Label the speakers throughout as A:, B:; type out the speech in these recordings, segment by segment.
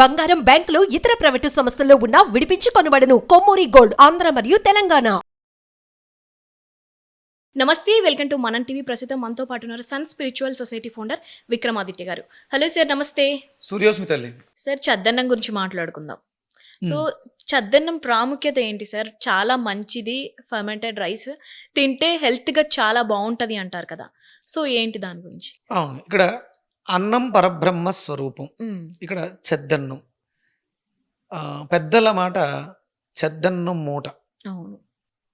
A: బంగారం, బ్యాంకులు, ఇతర ప్రైవేటు సంస్థల్లో ఉన్న విడిపించి కొనబడును. కొమ్మూరి గోల్డ్, ఆంధ్ర మరియు తెలంగాణ.
B: నమస్తే, వెల్కమ్ టు మనం టీవీ. ప్రస్తుతం మనతో పాటు ఉన్నారు Sun spiritual society founder Vikram Aditya గారు. హలో సార్, నమస్తే.
C: సూర్యోస్మి తల్లి.
B: సార్, చద్దన్నం గురించి మాట్లాడుకుందాం. సో చద్దన్నం ప్రాముఖ్యత ఏంటి సార్? చాలా మంచిది, ఫర్మెంటెడ్ రైస్ తింటే హెల్త్గా చాలా బాగుంటుంది అంటారు కదా. సో ఏంటి దాని గురించి?
C: అవును, ఇక్కడ అన్నం పరబ్రహ్మ స్వరూపం. ఇక్కడ చెద్దన్నం, పెద్దల మాట చెద్దన్నం మూట.
B: అవును,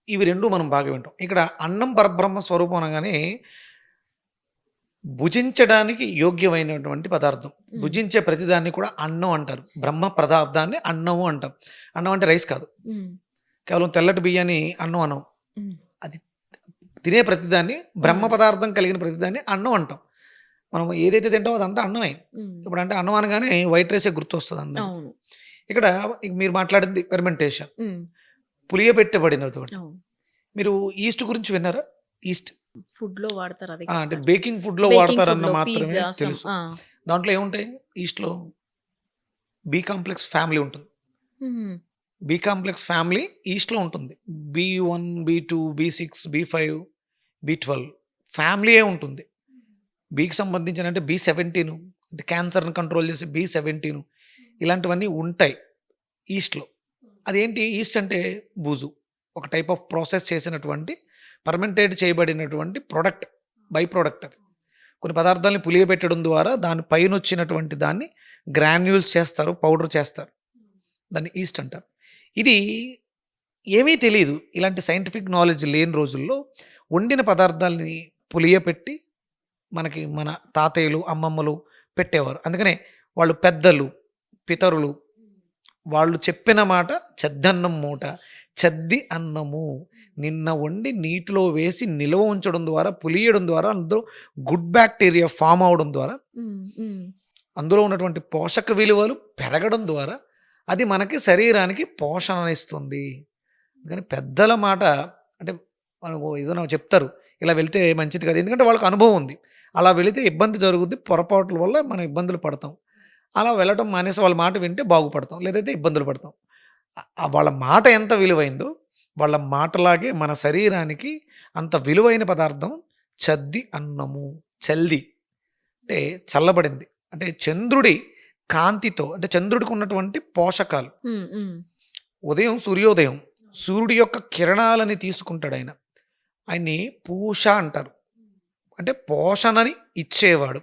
C: ఇవి రెండు మనం బాగా వింటాం. ఇక్కడ అన్నం పరబ్రహ్మ స్వరూపం అనగానే భుజించడానికి యోగ్యమైనటువంటి పదార్థం. భుజించే ప్రతిదాన్ని కూడా అన్నం అంటారు. బ్రహ్మ పదార్థాన్ని అన్నము అంటాం. అన్నం అంటే రైస్ కాదు, కేవలం తెల్లటి బియ్యాన్ని అన్నం అనం. అది తినే ప్రతిదాన్ని, బ్రహ్మ పదార్థం కలిగిన ప్రతిదాన్ని అన్నం అంటాం. మనం ఏదైతే తింటామో అదంతా అన్నమే. ఇప్పుడు అంటే అన్నం అనగానే వైట్ రైసే గుర్తు వస్తుంది అందరూ. ఇక్కడ మీరు మాట్లాడింది ఫెర్మెంటేషన్, పులియబెట్టబడినది. మీరు ఈస్ట్ గురించి విన్నారా? ఈస్ట్
B: ఫుడ్ లో వాడతారు,
C: అంటే బేకింగ్ ఫుడ్ లో వాడతారన్న మాత్రమే తెలుసు. దాంట్లో ఏముంటాయి? ఈస్ట్ లో బి కాంప్లెక్స్ ఫ్యామిలీ ఉంటుంది. బి కాంప్లెక్స్ ఫ్యామిలీ ఈస్ట్ లో ఉంటుంది. B1, B2, B6, B5, B12 ఫ్యామిలీయే ఉంటుంది. బికి సంబంధించిన అంటే B17, అంటే క్యాన్సర్ని కంట్రోల్ చేసే B17, ఇలాంటివన్నీ ఉంటాయి ఈస్ట్లో. అదేంటి? ఈస్ట్ అంటే బూజు, ఒక టైప్ ఆఫ్ ప్రాసెస్ చేసినటువంటి ఫర్మెంటేట్ చేయబడినటువంటి ప్రొడక్ట్, బై ప్రోడక్ట్. అది కొన్ని పదార్థాలని పులియబెట్టడం ద్వారా దాని పైన వచ్చినటువంటి దాన్ని గ్రాన్యూల్స్ చేస్తారు, పౌడర్ చేస్తారు, దాన్ని ఈస్ట్ అంటారు. ఇది ఏమీ తెలియదు, ఇలాంటి సైంటిఫిక్ నాలెడ్జ్ లేని రోజుల్లో వండిన పదార్థాలని పులియపెట్టి మనకి మన తాతయ్యలు, అమ్మమ్మలు పెట్టేవారు. అందుకనే వాళ్ళు పెద్దలు, పితరులు వాళ్ళు చెప్పిన మాట చెద్దన్నం మూట, చెద్ది అన్నము. నిన్న వండి నీటిలో వేసి నిల్వ ఉంచడం ద్వారా, పులియడం ద్వారా, అందులో గుడ్ బ్యాక్టీరియా ఫామ్ అవడం ద్వారా, అందులో ఉన్నటువంటి పోషక విలువలు పెరగడం ద్వారా అది మనకి శరీరానికి పోషణ ఇస్తుంది. అందుకని పెద్దల మాట అంటే మనకు ఏదైనా చెప్తారు, ఇలా వెళ్తే మంచిది కాదు, ఎందుకంటే వాళ్ళకి అనుభవం ఉంది. అలా వెళితే ఇబ్బంది జరుగుద్ది, పొరపాట్ల వల్ల మనం ఇబ్బందులు పడతాం. అలా వెళ్ళటం మానేసి వాళ్ళ మాట వింటే బాగుపడతాం, లేదైతే ఇబ్బందులు పడతాం. వాళ్ళ మాట ఎంత విలువైందో వాళ్ళ మాటలాగే మన శరీరానికి అంత విలువైన పదార్థం చద్ది అన్నము. చల్ది అంటే చల్లబడింది, అంటే చంద్రుడి కాంతితో, అంటే చంద్రుడికి ఉన్నటువంటి పోషకాలు. ఉదయం సూర్యోదయం సూర్యుడి యొక్క కిరణాలని తీసుకుంటాడు ఆయన. ఆయన్ని పూష అంటారు, అంటే పోషణని ఇచ్చేవాడు.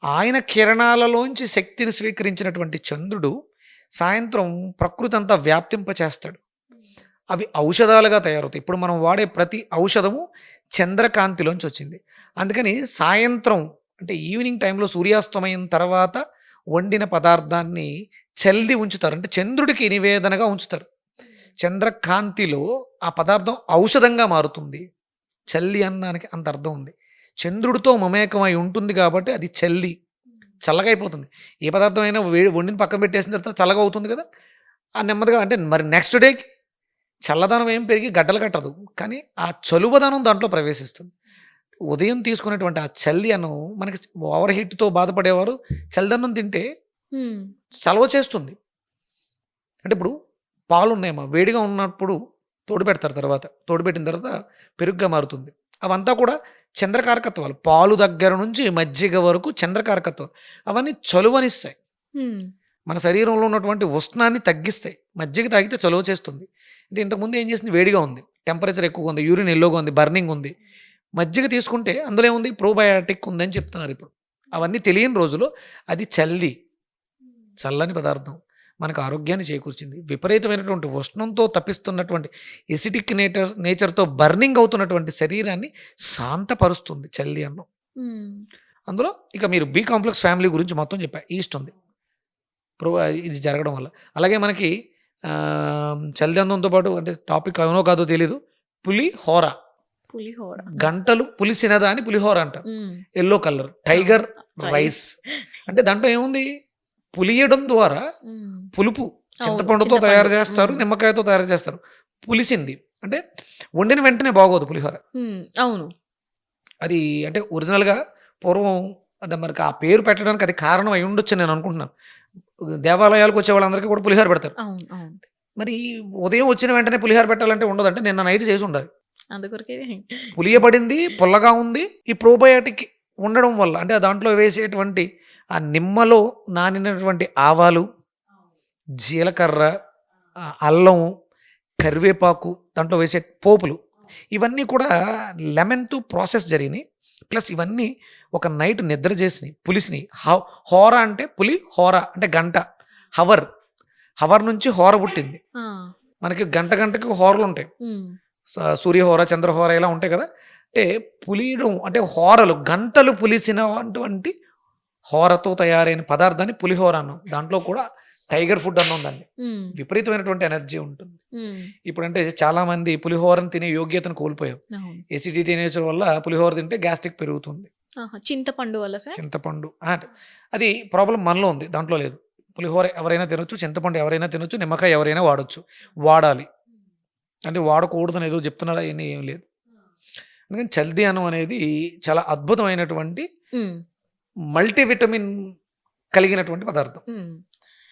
C: ఆయన కిరణాలలోంచి శక్తిని స్వీకరించినటువంటి చంద్రుడు సాయంత్రం ప్రకృతి అంతా వ్యాప్తింపచేస్తాడు. అవి ఔషధాలుగా తయారవుతాయి. ఇప్పుడు మనం వాడే ప్రతి ఔషధము చంద్రకాంతిలోంచి వచ్చింది. అందుకని సాయంత్రం అంటే ఈవినింగ్ టైంలో సూర్యాస్తమయం తర్వాత వండిన పదార్థాన్ని చల్ది ఉంచుతారు, అంటే చంద్రుడికి నివేదనగా ఉంచుతారు. చంద్రకాంతిలో ఆ పదార్థం ఔషధంగా మారుతుంది. చల్లి అన్నానికి అంత అర్థం ఉంది. చంద్రుడితో మమేకమై ఉంటుంది కాబట్టి అది చల్లి, చల్లగా అయిపోతుంది. ఏ పదార్థం అయినా వండిని పక్కన పెట్టేసిన తర్వాత చల్లగా అవుతుంది కదా, ఆ నెమ్మదిగా. అంటే మరి నెక్స్ట్ డేకి చల్లదనం ఏం పెరిగి గడ్డలు కట్టదు, కానీ ఆ చలువదనం దాంట్లో ప్రవేశిస్తుంది. ఉదయం తీసుకునేటువంటి ఆ చల్లి అన్నం, మనకి ఓవర్ హీట్తో బాధపడేవారు చల్లదన్నం తింటే చలవ చేస్తుంది. అంటే ఇప్పుడు పాలు ఉన్నాయమ్మా, వేడిగా ఉన్నప్పుడు తోడుపెడతారు, తర్వాత తోడుపెట్టిన తర్వాత పెరుగుగా మారుతుంది. అవంతా కూడా చంద్రకారకత్వాలు. పాలు దగ్గర నుంచి మజ్జిగ వరకు చంద్రకారకత్వాలు. అవన్నీ చలువనిస్తాయి, మన శరీరంలో ఉన్నటువంటి ఉష్ణాన్ని తగ్గిస్తాయి. మజ్జిగ తాగితే చలువ చేస్తుంది. ఇది ఇంతకుముందు ఏం చేసింది? వేడిగా ఉంది, టెంపరేచర్ ఎక్కువగా ఉంది, యూరిన్ ఎల్లోగా ఉంది, బర్నింగ్ ఉంది. మజ్జిగ తీసుకుంటే అందులో ఏముంది? ప్రోబయాటిక్ ఉందని చెప్తున్నారు ఇప్పుడు. అవన్నీ తెలియని రోజులో అది చల్లని పదార్థం మనకు ఆరోగ్యాన్ని చేకూర్చింది. విపరీతమైనటువంటి ఉష్ణంతో తప్పిస్తున్నటువంటి ఎసిడిక్ నేచర్తో బర్నింగ్ అవుతున్నటువంటి శరీరాన్ని శాంతపరుస్తుంది చల్లి అన్నం. అందులో ఇక మీరు బి కాంప్లెక్స్ ఫ్యామిలీ గురించి మొత్తం చెప్పా. ఈస్ట్ ఉంది ఇది జరగడం వల్ల. అలాగే మనకి చల్లి అన్నంతో పాటు, అంటే టాపిక్ అవునో కాదో తెలీదు, పులిహోర. గంటలు పులిసినదా అని పులిహోర అంటారు. Yellow colour tiger rice. అంటే దాంట్లో ఏముంది? పులియడం ద్వారా పులుపు, చింతపండుతో తయారు చేస్తారు, నిమ్మకాయతో తయారు చేస్తారు. పులిసింది అంటే వండిన వెంటనే బాగోదు పులిహోర.
B: అవును,
C: అది అంటే ఒరిజినల్గా పూర్వం అంటే మనకి ఆ పేరు పెట్టడానికి అది కారణం అయి ఉండొచ్చు నేను అనుకుంటున్నాను. దేవాలయాలకు వచ్చే వాళ్ళందరికీ కూడా పులిహోర పెడతారు.
B: అవును. అవును.
C: మరి ఉదయం వచ్చిన వెంటనే పులిహోర పెట్టాలంటే ఉండదంటే నిన్న నైట్ చేసి ఉండాలి.
B: అందుకొరకే
C: పులియబడింది, పుల్లగా ఉంది. ఈ ప్రోబయోటిక్ ఉండడం వల్ల అంటే దాంట్లో వేసేటువంటి ఆ నిమ్మలో నానినటువంటి ఆవాలు, జీలకర్ర, అల్లము, కరివేపాకు, దాంట్లో వేసే పోపులు ఇవన్నీ కూడా లెమన్‌తో ప్రాసెస్ జరిగినాయి. ప్లస్ ఇవన్నీ ఒక నైట్ నిద్ర చేసినాయి, పులిసినాయి. హోర అంటే పులి, హోర అంటే గంట, హవర్. హవర్ నుంచి హోర పుట్టింది.
B: ఆ!
C: మనకి గంట గంటకి హోరలుంటాయి.
B: హ్మ్.
C: సూర్యహోర, చంద్రహోర ఇలా ఉంటాయి కదా! అంటే పులియడం అంటే హోరలు గంటలు పులిసినటువంటి హోరతో తయారైన పదార్థాన్ని పులిహోర అన్నాం. దాంట్లో కూడా టైగర్ ఫుడ్ అన్నాం దాన్ని.
B: హ్మ్.
C: విపరీతమైనటువంటి ఎనర్జీ ఉంటుంది.
B: హ్మ్.
C: ఇప్పుడంటే చాలామంది పులిహోరను తినే యోగ్యతను కోల్పోయాం.
B: అవును.
C: ఎసిడిటీ నేచర్ వల్ల పులిహోర తింటే గ్యాస్ట్రిక్ పెరుగుతుంది.
B: ఆహా! చింతపండు వల్ల సార్?
C: చింతపండు అది ప్రాబ్లం మనలో ఉంది, దాంట్లో లేదు. పులిహోర ఎవరైనా తినొచ్చు, చింతపండు ఎవరైనా తినొచ్చు, నిమ్మకాయ ఎవరైనా వాడొచ్చు. వాడాలి. అంటే వాడకూడదని ఏదో చెప్తున్నారా అయన్నీ ఏం లేదు. అందుకని చల్దీ అన్నం అనేది చాలా అద్భుతమైనటువంటి
B: హ్మ్.
C: మల్టీవిటమిన్ కలిగినటువంటి పదార్థం.
B: హ్మ్.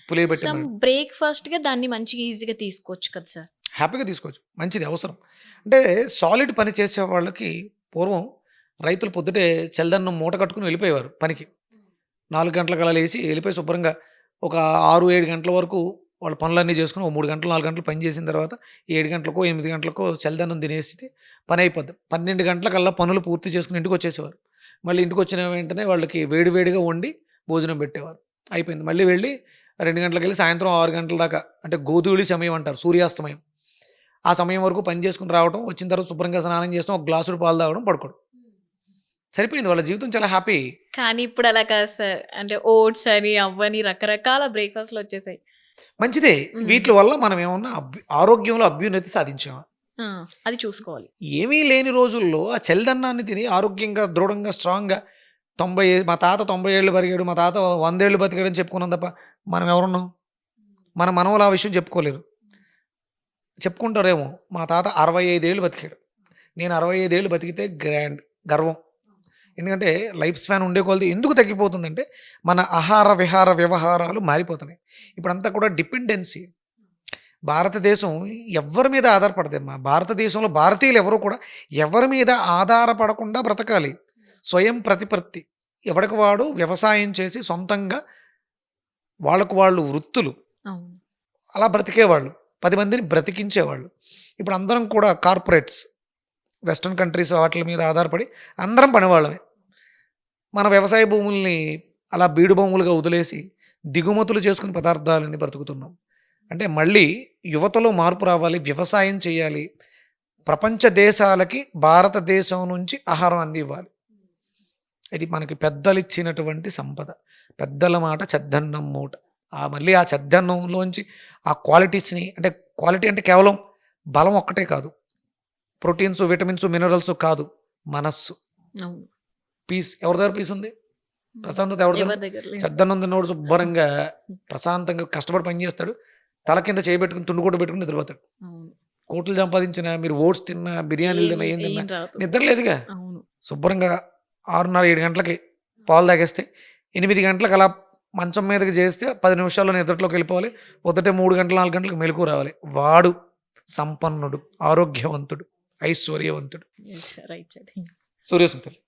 C: పులియబెట్టి
B: సమ్ బ్రేక్‌ఫాస్ట్‌గా దాన్ని మంచిగా ఈజీగా తీసుకోవచ్చు కదా సార్?
C: హ్యాపీగా తీసుకోవచ్చు. మంచిది అవసరం. అంటే సాలిడ్ పని చేసే వాళ్ళకి పూర్వం రైతులు పొద్దుటే చలిదన్నం మూట కట్టుకొని వెళ్ళిపోయేవారు పనికి. 4 గంటలకలా లేచి వెళ్ళిపోయి శుభ్రంగా ఒక 6, 7 గంటల వరకు వాళ్ళ పనులన్నీ చేసుకొని, ఓ 3 గంటలు, 4 గంటలు పని చేసిన తర్వాత 7 గంటలకో, 8 గంటలకో చలిదన్నం తినేసి పని అయిపోద్ది. 12 గంటలకల్లా పనులు పూర్తి చేసుకొని ఇంటికొచ్చేసేవారు. మళ్ళీ ఇంటికొచ్చిన వెంటనే వాళ్ళకి వేడి వేడిగా వండి భోజనం పెట్టేవారు. అయిపోయింది. మళ్ళీ వెళ్ళి 2 గంటలకెళ్ళి సాయంత్రం 6 గంటల దాకా అంటే గోధూళి సమయం అంటారు, సూర్యాస్తమయం. ఆ సమయం వరకు పని చేసుకొని రావడం, వచ్చిన తర్వాత శుభ్రంగా స్నానం చేస్తాం, ఒక గ్లాసుడు పాలు తాగడం, పడుకోవడం. సరిపోయింది. వాళ్ళ జీవితం చాలా హ్యాపీ.
B: కానీ ఇప్పుడు అలా కాదు సార్. అంటే ఓట్స్ అని, అవ్వని రకరకాల బ్రేక్‌ఫాస్ట్‌లు వచ్చేసాయి.
C: మంచిదే.
B: హ్మ్.
C: వీట్లి వల్ల మనం ఏమన్నా ఆరోగ్యంలో అభ్యున్నతి సాధించామా?
B: ఆ! అది చూసుకోవాలి.
C: ఏమీ లేని రోజుల్లో ఆ చలిదన్నాన్ని తిని ఆరోగ్యంగా, దృఢంగా, స్ట్రాంగ్‌గా మా తాత 90 ఏళ్ళు బతికాడు, మా తాత 100 ఏళ్ళు బతికాడని చెప్పుకున్నాం తప్ప, మనం ఎవరున్నాం? మన మనవలు ఆ విషయం చెప్పుకోలేరు. చెప్పుకుంటారేమో, మా తాత 65 ఏళ్ళు బతికాడు, నేను 65 ఏళ్ళు బతికితే గర్వం. ఎందుకంటే లైఫ్ స్పాన్ ఉండే కొలది ఎందుకు తగ్గిపోతుందంటే మన ఆహార విహార వ్యవహారాలు మారిపోతున్నాయి. ఇప్పుడంతా కూడా డిపెండెన్సీ. భారతదేశం ఎవరి మీద ఆధారపడదమ్మా. భారతదేశంలో భారతీయులు ఎవరు కూడా ఎవరి మీద ఆధారపడకుండా బ్రతకాలి. స్వయం ప్రతిపత్తి. ఎవరికి వాడు వ్యవసాయం చేసి సొంతంగా వాళ్ళకు వాళ్ళు వృత్తులు
B: అవును.
C: అలా బ్రతికేవాళ్ళు, 10 మందిని బ్రతికించేవాళ్ళు. ఇప్పుడు అందరం కూడా కార్పొరేట్స్, వెస్ట్రన్ కంట్రీస్ వాటి మీద ఆధారపడి అందరం పనివాళ్ళమే. మన వ్యవసాయ భూముల్ని అలా బీడు భూములుగా వదిలేసి దిగుమతులు చేసుకుని పదార్థాలని బ్రతుకుతున్నాం. అంటే మళ్ళీ యువతలో మార్పు రావాలి, వ్యవసాయం చేయాలి, ప్రపంచ దేశాలకి భారతదేశం నుంచి ఆహారం అందివ్వాలి. ఇది మనకి పెద్దలు ఇచ్చినటువంటి సంపద. పెద్దల మాట చెద్దన్నం మూట. మళ్ళీ ఆ చెద్దన్నంలోంచి ఆ క్వాలిటీస్ని, అంటే క్వాలిటీ అంటే కేవలం బలం ఒక్కటే కాదు, ప్రోటీన్స్, విటమిన్స్, మినరల్స్ కాదు, మనస్సు,
B: అవును.
C: పీస్. ఎవరి దగ్గర పీస్ ఉంది? ప్రశాంతత ఎవరి
B: ఎవరి
C: దగ్గర?
B: దగ్గర లేదు.
C: చెద్దన్నం తిన్నోడు శుభ్రంగా ప్రశాంతంగా కష్టపడి పని చేస్తాడు, తల కింద చేయబెట్టుకుని తుండుకోట పెట్టుకుని నిద్రపోతాడు.
B: అవును.
C: కోట్లు సంపాదించిన, మీరు ఓట్స్ తిన్నా, బిర్యానీలు తిన్నా, ఏం తిన్నా
B: ఏం రాదు.
C: నిద్ర లేదుగా.
B: అవును.
C: శుభ్రంగా 6:30, 7 గంటలకి పాలు తాగేస్తే 8 గంటలకు అలా మంచం మీదకి చేస్తే 10 నిమిషాల్లో నిద్రలోకి వెళ్ళిపోవాలి. పొద్దుటే 3 గంటలు, 4 గంటలకు మెలకువ రావాలి. వాడు సంపన్నుడు, ఆరోగ్యవంతుడు, ఐశ్వర్యవంతుడు.
B: Yes sir. Right sir.
C: సూర్యసుంతలు.